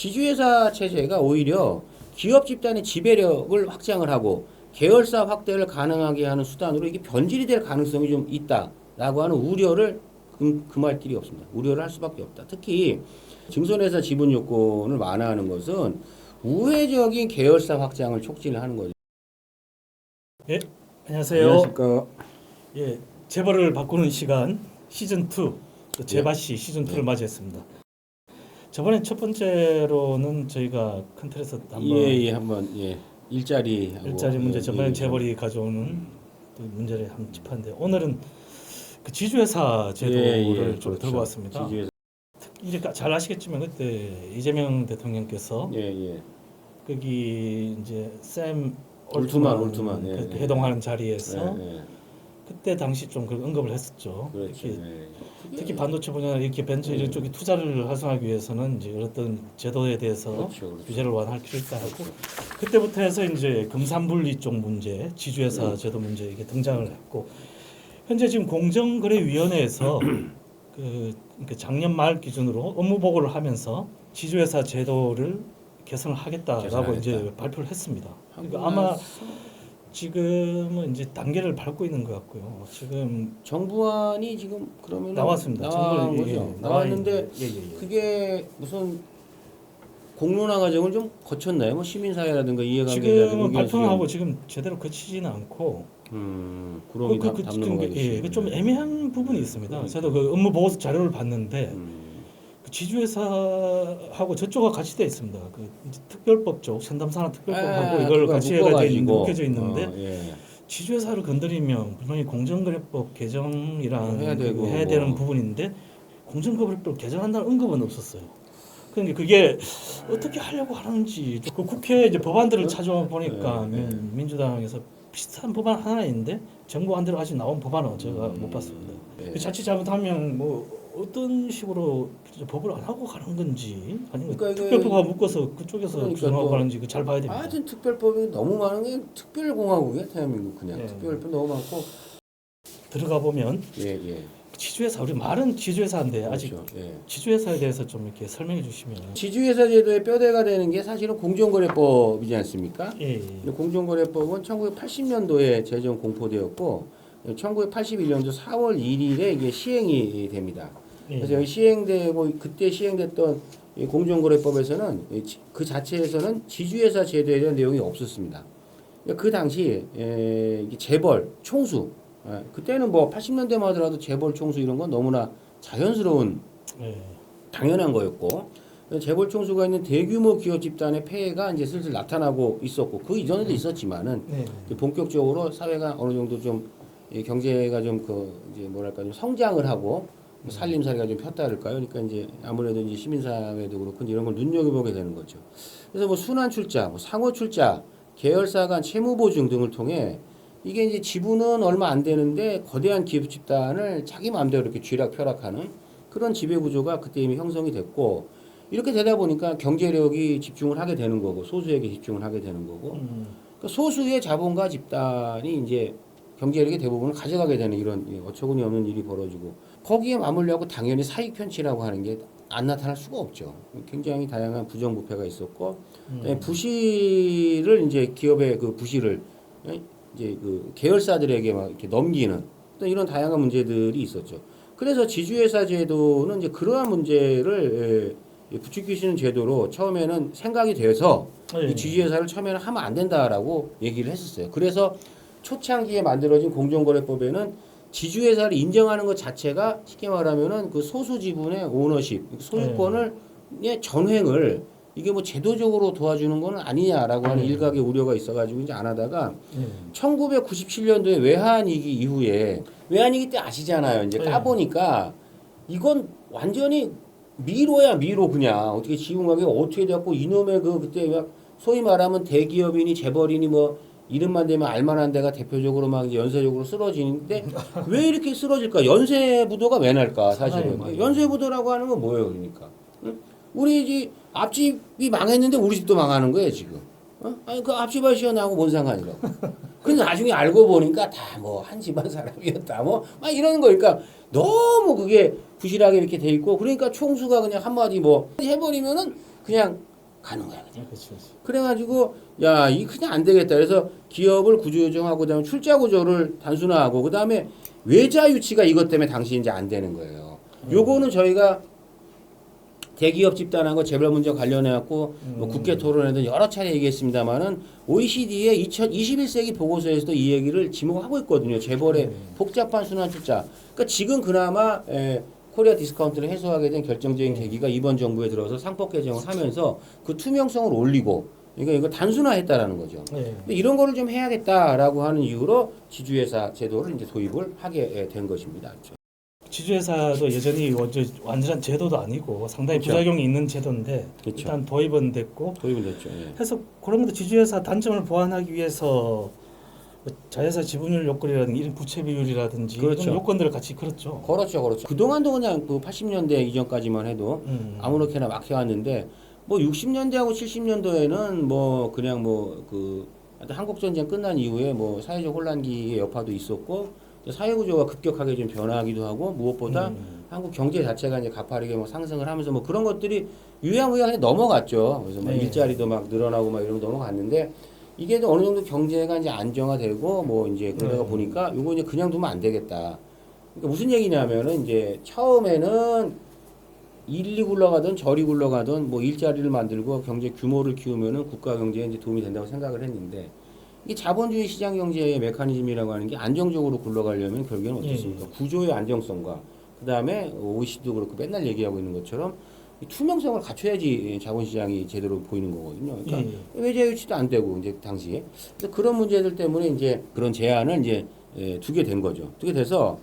지주회사 체제가 오히려 기업 집단의 지배력을 확장을 하고 계열사 확대를 가능하게 하는 수단으로 이게 변질이 될 가능성이 좀 있다라고 하는 우려를 금할 길이 없습니다. 우려를 할 수밖에 없다. 특히 증손회사 지분 요건을 완화하는 것은 우회적인 계열사 확장을 촉진을 하는 거죠. 예, 안녕하세요. 안녕하십니까. 예, 재벌을 바꾸는 시간 시즌 2, 또 재바시 예. 시즌 2를 맞이했습니다. 저번에 첫 번째로는 저희가 큰 틀에서 한번 일자리 문제, 저번에 재벌이 가져오는 또 문제를 한번 짚었는데 오늘은 그 지주회사 제도를 좀 그렇죠. 들고 왔습니다. 지주회사. 이제 잘 아시겠지만 그때 이재명 대통령께서 거기 이제 샘 올트만 그 해동하는 자리에서 그때 당시 좀 그 언급을 했었죠. 그렇죠. 특히 반도체 분야 이렇게 벤처 이쪽에 투자를 활성화하기 위해서는 이제 어떤 제도에 대해서 그렇죠. 규제를 완화할 필요 있다 하고 그때부터 해서 이제 금산분리 쪽 문제, 지주회사 제도 문제 이게 등장을 했고 현재 지금 공정거래위원회에서 그 작년 말 기준으로 업무 보고를 하면서 지주회사 제도를 개선을 하겠다라고 이제 발표를 했습니다. 그러니까 아마 지금은 이제 단계를 밟고 있는 것 같고요. 지금 정부안이 지금 그러면 나왔습니다. 나온 거죠. 예, 나왔는데 예. 그게 무슨 공론화 과정을 좀 거쳤나요? 뭐 시민사회라든가 이해관계자들 지금은 발표를 하고 지금 제대로 거치지는 않고 구름이 담는 거겠지. 좀 애매한 부분이 있습니다. 저도 그 업무 보고서 자료를 봤는데 그 지주회사하고 저쪽과 같이 돼 있습니다. 그 이제 특별법 쪽 전담산업 특별법하고 이걸 같이 묶여져 있는데 지주회사를 건드리면 분명히 공정거래법 개정이랑 해야 되는 부분인데 공정거래법 개정한다는 언급은 없었어요. 그러니까 그게 어떻게 하려고 하는지 그 국회 이제 법안들을 찾아보니까 민주당에서 비슷한 법안 하나 있는데 정부 안대로 아직 나온 법안은 제가 못 봤습니다. 자칫 잘못하면 뭐 어떤 식으로 법을 안 하고 가는 건지 아니면 특별법과 묶어서 그쪽에서 규정하고 가는지 잘 봐야 됩니다. 하여튼 특별법이 너무 많은 게 특별공화국이야 대한민국 그냥 특별법 너무 많고 들어가 보면 지주회사 우리 말은 지주회사인데 아직 지주회사에 대해서 좀 이렇게 설명해 주시면 지주회사 제도의 뼈대가 되는 게 사실은 공정거래법이지 않습니까? 공정거래법은 1980년도에 제정 공포되었고 1981년도 4월 1일에 이게 시행이 됩니다. 그래서 여기 시행되고 그때 시행됐던 공정거래법에서는 그 자체에서는 지주회사 제도에 대한 내용이 없었습니다. 그 당시 재벌 총수 그때는 뭐 80년대만 하더라도 재벌 총수 이런 건 너무나 자연스러운 당연한 거였고 재벌 총수가 있는 대규모 기업 집단의 폐해가 이제 슬슬 나타나고 있었고 그 이전에도 있었지만은 본격적으로 사회가 어느 정도 좀 경제가 좀 이제 뭐랄까 좀 성장을 하고 살림살이가 좀 폈다 할까요? 그러니까 이제 아무래도 이제 시민사회도 그렇고 이런 걸 눈여겨보게 되는 거죠. 그래서 뭐 순환출자, 뭐 상호출자, 계열사 간 채무보증 등을 통해 이게 이제 지분은 얼마 안 되는데 거대한 기업 집단을 자기 마음대로 이렇게 쥐락펴락하는 그런 지배구조가 그때 이미 형성이 됐고 이렇게 되다 보니까 경제력이 집중을 하게 되는 거고 소수에게 집중을 하게 되는 거고 그러니까 소수의 자본가 집단이 이제 경제력의 대부분을 가져가게 되는 이런 어처구니 없는 일이 벌어지고 거기에 맞물려고 당연히 사익 편취라고 하는 게 안 나타날 수가 없죠. 굉장히 다양한 부정부패가 있었고 부실을 이제 기업의 그 부실을 이제 그 계열사들에게 막 이렇게 넘기는 또 이런 다양한 문제들이 있었죠. 그래서 지주회사 제도는 이제 그러한 문제를 부추기시는 제도로 처음에는 생각이 돼서 이 지주회사를 처음에는 하면 안 된다라고 얘기를 했었어요. 그래서 초창기에 만들어진 공정거래법에는 지주회사를 인정하는 것 자체가 쉽게 말하면은 그 소수 지분의 오너십, 소유권을 전횡을 이게 뭐 제도적으로 도와주는 건 아니냐라고 하는 일각의 우려가 있어가지고 이제 안 하다가 1997년도에 외환위기 이후에 외환위기 때 아시잖아요. 이제 까보니까 이건 완전히 미로야 미로 그냥 어떻게 지분가격이 어떻게 돼갖고 이놈의 그때 막 소위 말하면 대기업이니 재벌이니 뭐 이름만 되면 알만한 데가 대표적으로 막 이제 연쇄적으로 쓰러지는데 왜 이렇게 쓰러질까? 연쇄부도가 왜 날까? 사실은 연쇄부도라고 하는 건 뭐예요, 그러니까? 응? 우리 집 앞집이 망했는데 우리 집도 망하는 거예요 지금. 아니 그 앞집 아저씨가 나하고 뭔 상관이라고. 근데 나중에 알고 보니까 다 뭐 한 집안 사람이었다 뭐 막 이러는 거니까 너무 그게 부실하게 이렇게 돼 있고 그러니까 총수가 그냥 한마디 뭐 해버리면은 그냥 가는 거야. 그냥. 그렇죠. 그래가지고 야, 이 그냥 안 되겠다. 그래서 기업을 구조조정하고 그다음에 출자 구조를 단순화하고 그다음에 외자 유치가 이것 때문에 당시 이제 안 되는 거예요. 요거는 저희가 대기업 집단하고 재벌 문제 관련해 갖고 뭐 국회 토론에도 여러 차례 얘기했습니다만은 OECD의 21세기 보고서에서도 이 얘기를 지목하고 있거든요. 재벌의 복잡한 순환 출자. 그러니까 지금 그나마 코리아 디스카운트를 해소하게 된 결정적인 계기가 이번 정부에 들어서 상법 개정을 하면서 그 투명성을 올리고 그러니까 이거 단순화했다라는 거죠. 근데 이런 거를 좀 해야겠다라고 하는 이유로 지주회사 제도를 이제 도입을 하게 된 것입니다. 지주회사도 여전히 완전한 제도도 아니고 상당히 그렇죠. 부작용이 있는 제도인데 그렇죠. 일단 도입은 됐고 됐죠. 예. 해서 그런 것도 지주회사 단점을 보완하기 위해서 자회사 지분율 요건이라든지 이런 부채 비율이라든지 그렇죠. 이런 요건들을 같이 걸었죠. 그렇죠. 그동안도 그냥 그 80년대 이전까지만 해도 아무렇게나 막 해왔는데 뭐 60년대하고 70년도에는 뭐 그냥 뭐 그 한국 전쟁 끝난 이후에 뭐 사회적 혼란기의 여파도 있었고 사회 구조가 급격하게 좀 변화하기도 하고 무엇보다 한국 경제 자체가 이제 가파르게 뭐 상승을 하면서 뭐 그런 것들이 유야무야 넘어갔죠. 그래서 막 일자리도 막 늘어나고 막 이러면 넘어갔는데 이게 어느 정도 경제가 이제 안정화되고 뭐 이제 그러다 보니까 요거 이제 그냥 두면 안 되겠다. 그러니까 무슨 얘기냐면은 이제 처음에는 일이 굴러가든 저리 굴러가든 뭐 일자리를 만들고 경제 규모를 키우면은 국가 경제에 이제 도움이 된다고 생각을 했는데 이 자본주의 시장 경제의 메커니즘이라고 하는 게 안정적으로 굴러가려면 결국에는 어떻습니까? 구조의 안정성과 그 다음에 OECD도 그렇고 맨날 얘기하고 있는 것처럼 이 투명성을 갖춰야지 자본시장이 제대로 보이는 거거든요. 그러니까 외자 유치도 안 되고 이제 당시에 그래서 그런 문제들 때문에 이제 그런 제안을 이제 두게 된 거죠. 두게 돼서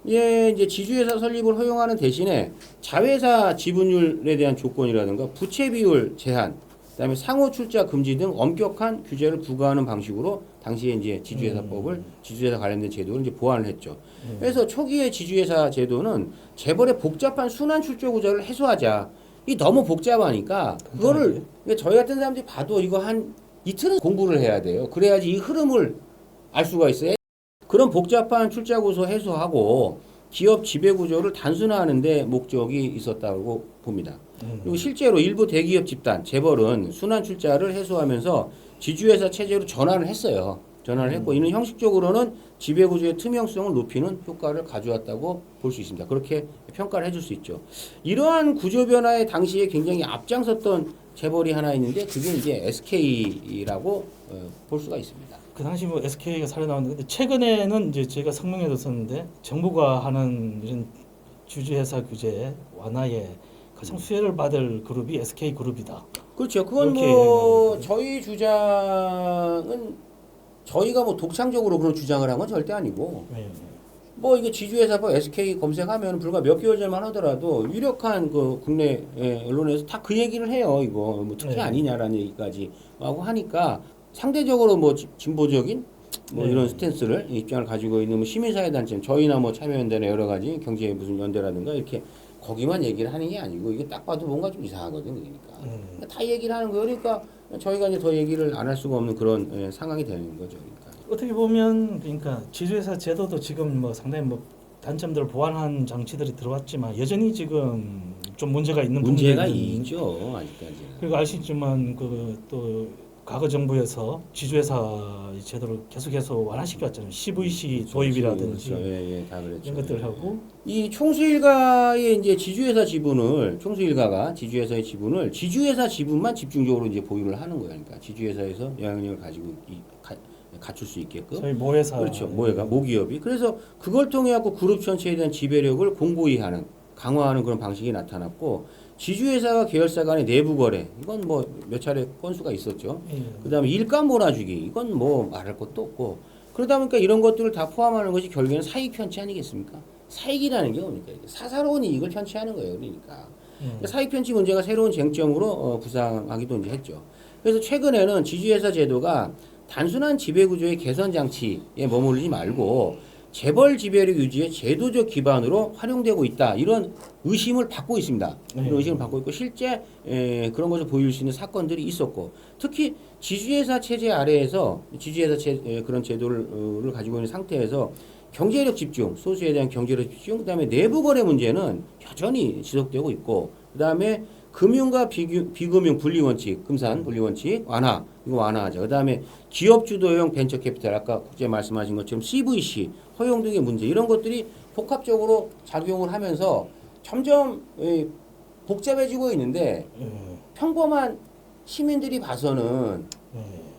이제 지주회사 설립을 허용하는 대신에 자회사 지분율에 대한 조건이라든가 부채 비율 제한, 그다음에 상호 출자 금지 등 엄격한 규제를 부과하는 방식으로 당시에 이제 지주회사법을 지주회사 관련된 제도를 이제 보완을 했죠. 그래서 초기의 지주회사 제도는 재벌의 복잡한 순환 출조 구조를 해소하자. 이 너무 복잡하니까 그거를 저희 같은 사람들이 봐도 이거 한 이틀은 공부를 해야 돼요. 그래야지 이 흐름을 알 수가 있어요. 그런 복잡한 출자 구조 해소하고 기업 지배 구조를 단순화하는 데 목적이 있었다고 봅니다. 그리고 실제로 일부 대기업 집단, 재벌은 순환 출자를 해소하면서 지주회사 체제로 전환을 했어요. 전환을 했고 이는 형식적으로는 지배 구조의 투명성을 높이는 효과를 가져왔다고 볼 수 있습니다. 그렇게 평가를 해줄 수 있죠. 이러한 구조 변화에 당시에 굉장히 앞장섰던 재벌이 하나 있는데 그게 이제 SK라고 볼 수가 있습니다. 그 당시 뭐 SK가 사례 나왔는데 최근에는 이제 제가 성명에도 썼는데 정부가 하는 이런 주주회사 규제 완화에 가장 수혜를 받을 그룹이 SK 그룹이다. 그렇죠. 그건 뭐 저희 주장은 저희가 뭐 독창적으로 그런 주장을 한 건 절대 아니고 뭐 이게 지주회사법 SK 검색하면 불과 몇 개월 전만 하더라도 유력한 그 국내 언론에서 다 그 얘기를 해요. 이거 뭐 특혜 아니냐라는 얘기까지 하고 하니까 상대적으로 뭐 진보적인 뭐 이런 스탠스를 입장을 가지고 있는 뭐 시민사회 단체 저희나 뭐 참여연대나 여러 가지 경제 무슨 연대라든가 이렇게 거기만 얘기를 하는 게 아니고 이게 딱 봐도 뭔가 좀 이상하거든. 그러니까 다 얘기를 하는 거예요. 그러니까 저희가 이제 더 얘기를 안 할 수가 없는 그런 상황이 되는 거죠. 그러니까. 어떻게 보면 그러니까 지주회사 제도도 지금 뭐 상당히 뭐 단점들을 보완한 장치들이 들어왔지만 여전히 지금 좀 문제가 있는 문제가 있죠. 아직까지는. 그리고 아시지만 그 또 과거 정부에서 지주회사 제도를 계속해서 완화시켜 왔잖아요. CVC 도입이라든지 그렇죠. 다 그랬죠. 이런 것들 하고 이 총수일가의 이제 지주회사 지분을 총수일가가 지주회사의 지분을 지주회사 지분만 집중적으로 이제 보유를 하는 거예요. 그러니까 지주회사에서 영향력을 가지고 갖출 수 있게끔. 저희 모회사 그렇죠. 모기업이. 그래서 그걸 통해 갖고 그룹 전체에 대한 지배력을 공고히 하는 강화하는 그런 방식이 나타났고 지주회사와 계열사 간의 내부 거래 이건 뭐 몇 차례 건수가 있었죠. 그다음에 일감 몰아주기 이건 뭐 말할 것도 없고 그러다 보니까 이런 것들을 다 포함하는 것이 결국에는 사익 편취 아니겠습니까? 사익이라는 게 뭡니까? 사사로운 이익을 편취하는 거예요. 그러니까 사익 편취 문제가 새로운 쟁점으로 부상하기도 이제 했죠. 그래서 최근에는 지주회사 제도가 단순한 지배 구조의 개선 장치에 머무르지 말고 재벌 지배력 유지의 제도적 기반으로 활용되고 있다. 이런 의심을 받고 있습니다. 이런 의심을 받고 있고 실제 그런 것을 보일 수 있는 사건들이 있었고 특히 지주회사 체제 아래에서 그런 제도를 가지고 있는 상태에서 경제력 집중, 소수에 대한 경제력 집중, 그다음에 내부 거래 문제는 여전히 지속되고 있고 그다음에 금융과 비금융 분리 원칙, 금산 분리 원칙 완화, 이거 완화하자. 그다음에 기업 주도형 벤처 캐피탈, 아까 국제 말씀하신 것처럼 CVC 허용 등의 문제, 이런 것들이 복합적으로 작용을 하면서 점점 복잡해지고 있는데 평범한 시민들이 봐서는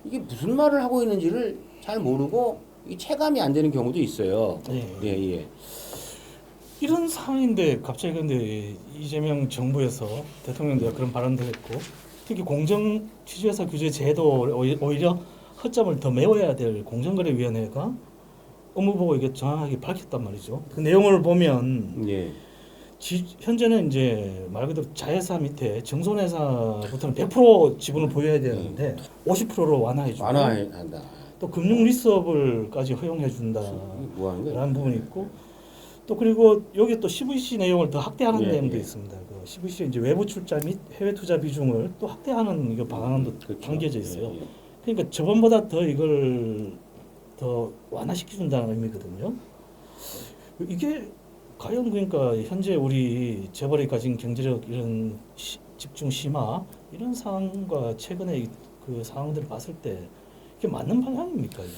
이게 무슨 말을 하고 있는지를 잘 모르고 이 체감이 안 되는 경우도 있어요. 예. 이런 상황인데 갑자기 근데 이재명 정부에서 대통령도 그런 발언도 했고, 특히 공정 취재사 규제 제도 오히려 허점을 더 메워야 될 공정거래위원회가 업무보고 이게 정확하게 밝혔단 말이죠. 그 내용을 보면 현재는 이제 말 그대로 자회사 밑에 증손회사부터는 100% 지분을 보유해야 되는데 50%로 완화해주고, 완화한다. 또 금융 리스업을까지 허용해준다라는 뭐 하는 거야? 부분이 있고, 또 그리고 여기 또 CVC 내용을 더 확대하는 내용도 있습니다. 그 CVC 이제 외부 출자 및 해외 투자 비중을 또 확대하는 이거 방안도 담겨져 있어요. 그러니까 저번보다 더 이걸 더 완화시켜준다는 의미거든요. 이게 과연 그러니까 현재 우리 재벌이 가진 경제력 이런 집중 심화 이런 상황과 최근의 그 상황들을 봤을 때 이게 맞는 방향입니까 이게?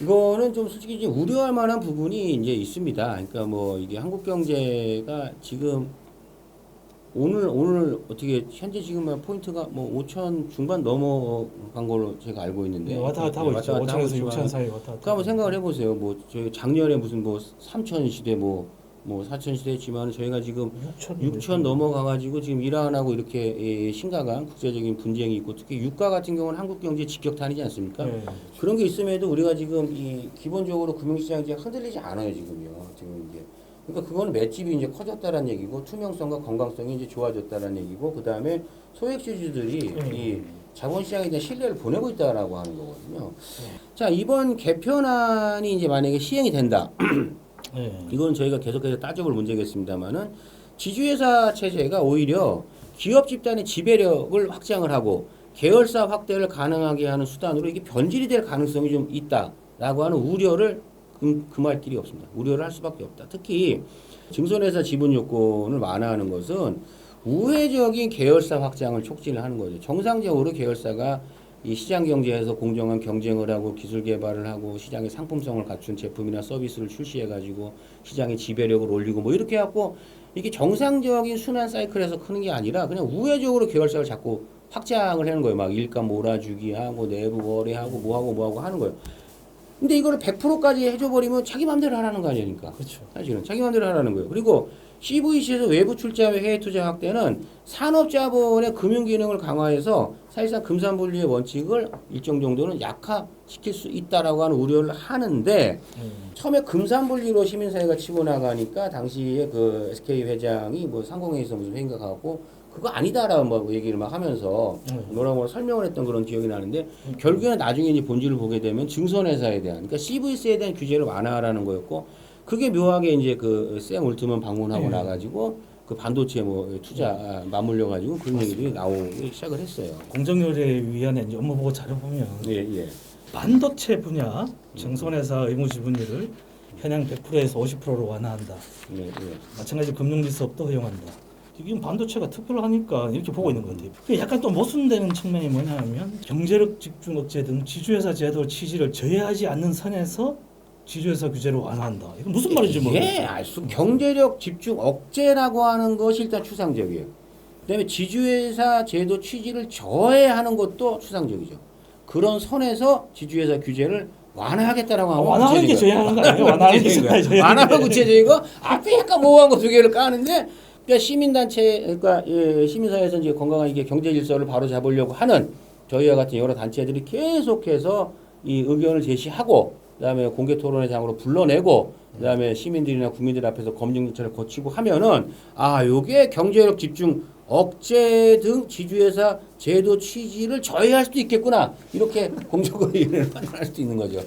이거는 좀 솔직히 이제 우려할 만한 부분이 이제 있습니다. 그러니까 뭐 이게 한국 경제가 지금 오늘 어떻게 현재 지금 포인트가 뭐 5천 중반 넘어간 걸로 제가 알고 있는데 왔다 갔다 하고 있죠. 5천에서 6천 사이 왔다 갔다. 그 한번 생각을 해보세요. 뭐 저희 작년에 무슨 뭐 3천 시대 뭐 4천 시대였지만 저희가 지금 6천 넘어가가지고 지금 이란 하고 이렇게 심각한 국제적인 분쟁이 있고, 특히 유가 같은 경우는 한국 경제 직격탄이지 않습니까? 그런 게 있음에도 우리가 지금 이 기본적으로 금융시장이 이제 흔들리지 않아요 지금요. 지금 이제 그러니까 그거는 맷집이 이제 커졌다는 얘기고, 투명성과 건강성이 이제 좋아졌다는 얘기고, 그 다음에 소액주주들이 이 자본시장에 대한 신뢰를 보내고 있다라고 하는 거거든요. 자, 이번 개편안이 이제 만약에 시행이 된다. 이건 저희가 계속해서 따져볼 문제겠습니다만은, 지주회사 체제가 오히려 기업 집단의 지배력을 확장을 하고 계열사 확대를 가능하게 하는 수단으로 이게 변질이 될 가능성이 좀 있다라고 하는 우려를 금할 길이 없습니다. 우려를 할 수밖에 없다. 특히 증손회사 지분 요건을 완화하는 것은 우회적인 계열사 확장을 촉진을 하는 거죠. 정상적으로 계열사가 이 시장 경제에서 공정한 경쟁을 하고 기술 개발을 하고 시장의 상품성을 갖춘 제품이나 서비스를 출시해 가지고 시장의 지배력을 올리고 뭐 이렇게 해갖고 이게 정상적인 순환 사이클에서 크는 게 아니라 그냥 우회적으로 계열사를 자꾸 확장을 하는 거예요. 막 일감 몰아주기 하고 내부 거래하고 뭐하고 하는 거예요. 근데 이거를 100%까지 해줘버리면 자기 맘대로 하라는 거 아니니까. 그렇죠. 사실은 자기 맘대로 하라는 거예요. 그리고 CVC에서 외부 출자 및 해외 투자 확대는 산업자본의 금융 기능을 강화해서 사실상 금산분리의 원칙을 일정 정도는 약화시킬 수 있다라고 하는 우려를 하는데, 처음에 금산분리로 시민사회가 치고 나가니까 당시에 그 SK 회장이 뭐 상공회의에서 무슨 회의가 가고 그거 아니다라고 뭐 얘기를 막 하면서 뭐라고 설명을 했던 그런 기억이 나는데, 결국에는 나중에 이제 본질을 보게 되면 증손회사에 대한, 그러니까 CVC에 대한 규제를 완화하라는 거였고, 그게 묘하게 이제 그 샘 올트먼 방문하고 나가지고 그 반도체 뭐 투자 맞물려 가지고 그런 얘기들이 나오기 시작을 했어요. 공정거래위원회 이제 업무 보고 자료 보면 반도체 분야 증손회사 의무 지분율을 현행 100%에서 50%로 완화한다. 마찬가지 금융 리스업도 허용한다. 지금 반도체가 특별하니까 이렇게 보고 있는 것 같아요. 약간 또 모순되는 측면이 뭐냐면, 경제력 집중 억제 등 지주회사 제도 취지를 저해하지 않는 선에서 지주회사 규제를 완화한다. 이건 무슨 말인지 모르겠어요. 경제력 집중 억제라고 하는 것이 일단 추상적이에요. 그다음에 지주회사 제도 취지를 저해하는 것도 추상적이죠. 그런 선에서 지주회사 규제를 완화하겠다라고 하면 완화하는 게 저해하는 거 아니에요? 완화하고 구체적이고 앞에 약간 모호한 거 두 개를 까는데, 그러니까 시민단체, 그러니까 시민사회에서 이제 건강한 이게 경제 질서를 바로 잡으려고 하는 저희와 같은 여러 단체들이 계속해서 이 의견을 제시하고, 그다음에 공개 토론회 장으로 불러내고, 그다음에 시민들이나 국민들 앞에서 검증 절차를 거치고 하면은, 요게 경제력 집중 억제 등 지주회사 제도 취지를 저해할 수도 있겠구나, 이렇게 공정거래위원회를 판단할 수도 있는 거죠.